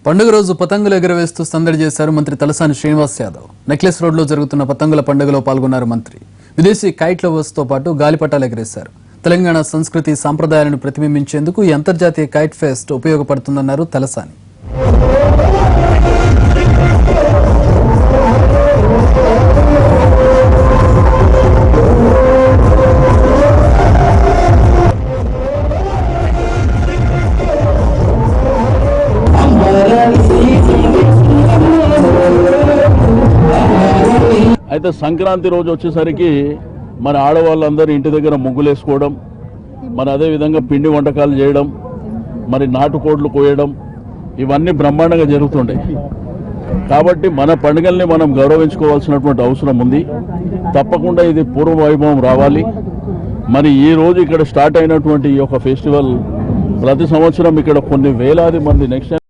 పండుగ రోజు పతంగులు ఎగురవేస్తూ సందడి చేశారు మంత్రి తలసాని శ్రీనివాస్ యాదవ్. నెక్లెస్ రోడ్లో జరుగుతున్న పతంగుల పండుగలో పాల్గొన్నారు మంత్రి. విదేశీ కైట్ లవర్స్తో పాటు గాలిపటాలు ఎగరేశారు. తెలంగాణ సంస్కృతి సాంప్రదాయాలను ప్రతిబింబించేందుకు ఈ అంతర్జాతీయ కైట్ ఫెస్ట్ ఉపయోగపడుతుందన్నారు తలసాని. అయితే సంక్రాంతి రోజు వచ్చేసరికి మన ఆడవాళ్ళందరూ ఇంటి దగ్గర ముగ్గులు వేసుకోవడం, మరి అదేవిధంగా పిండి వంటకాలు చేయడం, మరి నాటుకోడ్లు కోయడం, ఇవన్నీ బ్రహ్మాండంగా జరుగుతుండే. కాబట్టి మన పండుగల్ని మనం గౌరవించుకోవాల్సినటువంటి అవసరం ఉంది. తప్పకుండా ఇది పూర్వ వైభవం రావాలి. మరి ఈ రోజు ఇక్కడ స్టార్ట్ అయినటువంటి ఈ యొక్క ఫెస్టివల్ ప్రతి సంవత్సరం ఇక్కడ కొన్ని వేలాది మంది నెక్స్ట్